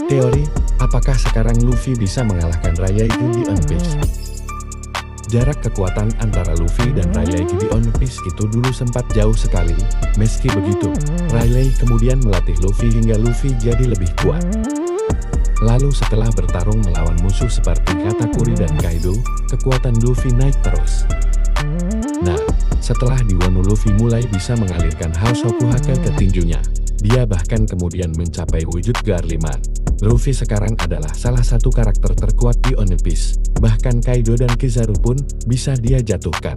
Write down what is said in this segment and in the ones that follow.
Teori, apakah sekarang Luffy bisa mengalahkan Rayleigh di One Piece? Jarak kekuatan antara Luffy dan Rayleigh di One Piece itu dulu sempat jauh sekali. Meski begitu, Rayleigh kemudian melatih Luffy hingga Luffy jadi lebih kuat. Lalu setelah bertarung melawan musuh seperti Katakuri dan Kaido, kekuatan Luffy naik terus. Nah, setelah di Wano Luffy mulai bisa mengalirkan House Shokuhake ke tinjunya. Dia bahkan kemudian mencapai wujud Gear 5. Luffy sekarang adalah salah satu karakter terkuat di One Piece. Bahkan Kaido dan Kizaru pun bisa dia jatuhkan.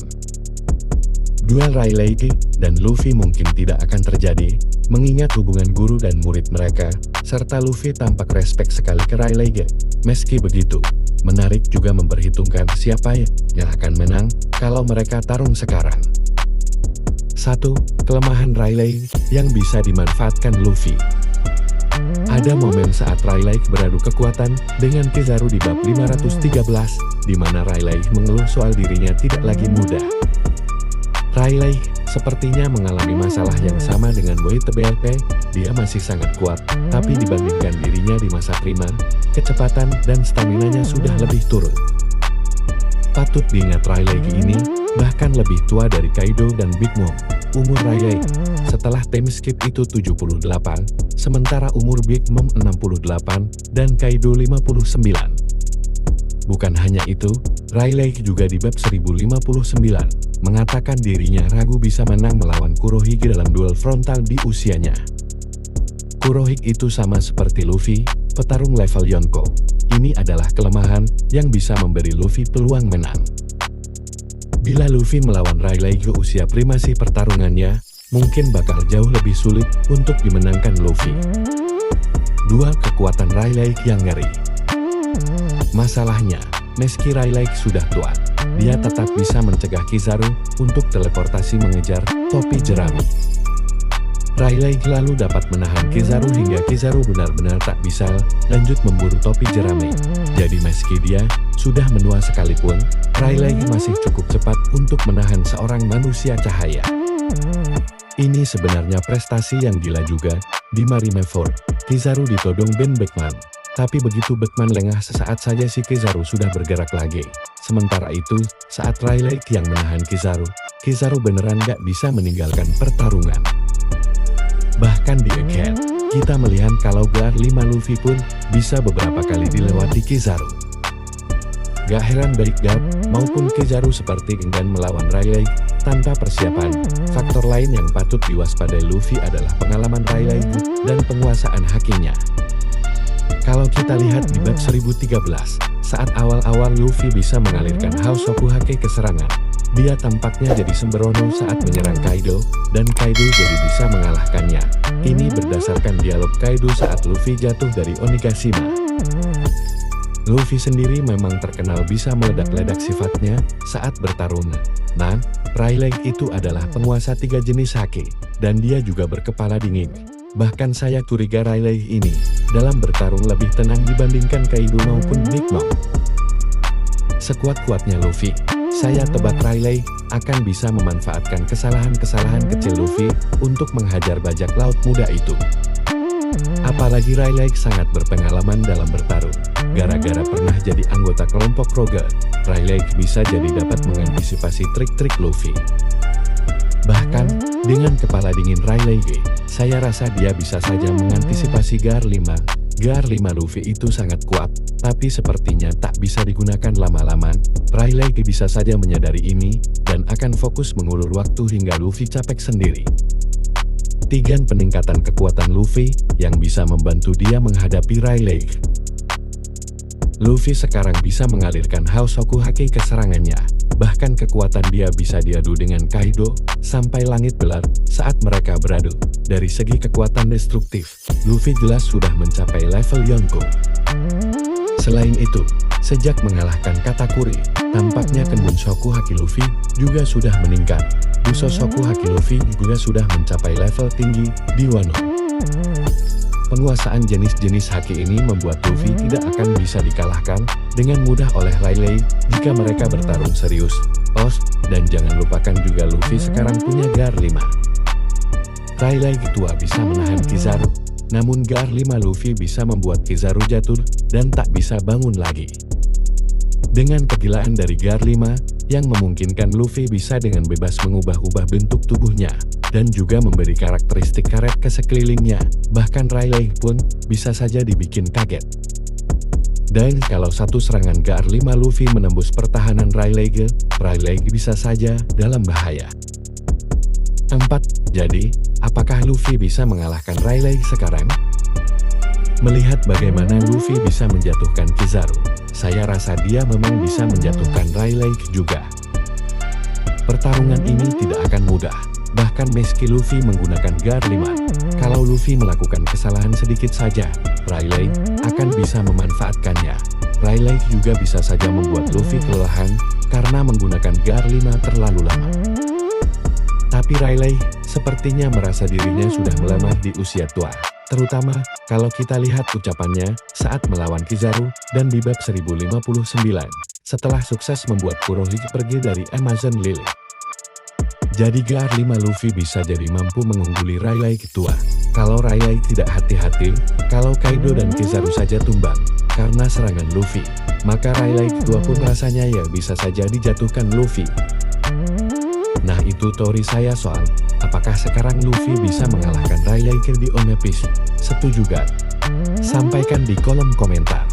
Duel Rayleigh dan Luffy mungkin tidak akan terjadi, mengingat hubungan guru dan murid mereka, serta Luffy tampak respek sekali ke Rayleigh. Meski begitu, menarik juga memperhitungkan siapa yang akan menang kalau mereka tarung sekarang. 1. Kelemahan Rayleigh yang bisa dimanfaatkan Luffy. Ada momen saat Rayleigh beradu kekuatan dengan Kizaru di bab 513, di mana Rayleigh mengeluh soal dirinya tidak lagi muda. Rayleigh sepertinya mengalami masalah yang sama dengan Boy TBLP, dia masih sangat kuat, tapi dibandingkan dirinya di masa prima, kecepatan dan staminanya sudah lebih turun. Patut diingat Rayleigh ini, bahkan lebih tua dari Kaido dan Big Mom. Umur Rayleigh setelah time skip itu 78, sementara umur Big Mom 68, dan Kaido 59. Bukan hanya itu, Rayleigh juga di bab 1059, mengatakan dirinya ragu bisa menang melawan Kurohige dalam duel frontal di usianya. Kurohige itu sama seperti Luffy, petarung level Yonko. Ini adalah kelemahan yang bisa memberi Luffy peluang menang. Bila Luffy melawan Rayleigh ke usia primasi pertarungannya, mungkin bakal jauh lebih sulit untuk dimenangkan Luffy. 2. Kekuatan Rayleigh yang ngeri. Masalahnya, meski Rayleigh sudah tua, dia tetap bisa mencegah Kizaru untuk teleportasi mengejar topi jerami. Rayleigh lalu dapat menahan Kizaru hingga Kizaru benar-benar tak bisa lanjut memburu topi jerami. Jadi meski dia sudah menua sekalipun, Rayleigh masih cukup cepat untuk menahan seorang manusia cahaya. Ini sebenarnya prestasi yang gila juga. Di Marineford, Kizaru ditodong Ben Beckman. Tapi begitu Beckman lengah sesaat saja si Kizaru sudah bergerak lagi. Sementara itu, saat Rayleigh yang menahan Kizaru, Kizaru beneran gak bisa meninggalkan pertarungan. Bahkan di Egghead, kita melihat kalau Gear 5 Luffy pun bisa beberapa kali dilewati Kizaru. Gak heran baik Garp maupun Kizaru seperti enggan melawan Rayleigh tanpa persiapan. Faktor lain yang patut diwaspadai Luffy adalah pengalaman Rayleigh dan penguasaan hakinya. Kalau kita lihat di bab 1013, saat awal-awal Luffy bisa mengalirkan House Shokuhake ke serangan, dia tampaknya jadi sembrono saat menyerang Kaido, dan Kaido jadi bisa mengalahkannya. Ini berdasarkan dialog Kaido saat Luffy jatuh dari Onigashima. Luffy sendiri memang terkenal bisa meledak-ledak sifatnya saat bertarung. Nah, Rayleigh itu adalah penguasa 3 jenis haki, dan dia juga berkepala dingin. Bahkan saya curiga Rayleigh ini dalam bertarung lebih tenang dibandingkan Kaido maupun Big Mom. Sekuat-kuatnya Luffy, saya tebak Rayleigh akan bisa memanfaatkan kesalahan-kesalahan kecil Luffy untuk menghajar bajak laut muda itu. Apalagi Rayleigh sangat berpengalaman dalam bertarung. Gara-gara pernah jadi anggota kelompok Roger, Rayleigh bisa jadi dapat mengantisipasi trik-trik Luffy. Bahkan, dengan kepala dingin Rayleigh, saya rasa dia bisa saja mengantisipasi Gear 5. Gear 5 Luffy itu sangat kuat, tapi sepertinya tak bisa digunakan lama-lama. Rayleigh bisa saja menyadari ini, dan akan fokus mengulur waktu hingga Luffy capek sendiri. 3. Peningkatan kekuatan Luffy, yang bisa membantu dia menghadapi Rayleigh. Luffy sekarang bisa mengalirkan House Shokuhake ke serangannya. Bahkan kekuatan dia bisa diadu dengan Kaido, sampai langit belar saat mereka beradu. Dari segi kekuatan destruktif, Luffy jelas sudah mencapai level Yonko. Selain itu, sejak mengalahkan Katakuri, tampaknya Kenbun Shokuhake Luffy juga sudah meningkat. Buso Shokuhake Luffy juga sudah mencapai level tinggi di Wano. Penguasaan jenis-jenis haki ini membuat Luffy tidak akan bisa dikalahkan dengan mudah oleh Rayleigh jika mereka bertarung serius. Dan jangan lupakan juga Luffy sekarang punya Gear 5. Rayleigh tua bisa menahan Kizaru. Namun GR5 Luffy bisa membuat Kizaru jatuh dan tak bisa bangun lagi. Dengan kegilaan dari GR5, yang memungkinkan Luffy bisa dengan bebas mengubah-ubah bentuk tubuhnya, dan juga memberi karakteristik karet ke sekelilingnya, bahkan Rayleigh pun bisa saja dibikin kaget. Dan kalau satu serangan GR5 Luffy menembus pertahanan Rayleigh bisa saja dalam bahaya. 4. Jadi, apakah Luffy bisa mengalahkan Rayleigh sekarang? Melihat bagaimana Luffy bisa menjatuhkan Kizaru, saya rasa dia memang bisa menjatuhkan Rayleigh juga. Pertarungan ini tidak akan mudah, bahkan meski Luffy menggunakan GR5. Kalau Luffy melakukan kesalahan sedikit saja, Rayleigh akan bisa memanfaatkannya. Rayleigh juga bisa saja membuat Luffy kelelahan karena menggunakan GR5 terlalu lama. Tapi Rayleigh sepertinya merasa dirinya sudah melemah di usia tua. Terutama kalau kita lihat ucapannya saat melawan Kizaru dan di bab 1059, setelah sukses membuat Kurohige pergi dari Amazon Lily. Jadi GR5 Luffy bisa jadi mampu mengungguli Rayleigh tua. Kalau Rayleigh tidak hati-hati, kalau Kaido dan Kizaru saja tumbang karena serangan Luffy, maka Rayleigh tua pun rasanya ya bisa saja dijatuhkan Luffy. Nah itu teori saya soal apakah sekarang Luffy bisa mengalahkan Rayleigh di One Piece. Setuju gak? Sampaikan di kolom komentar.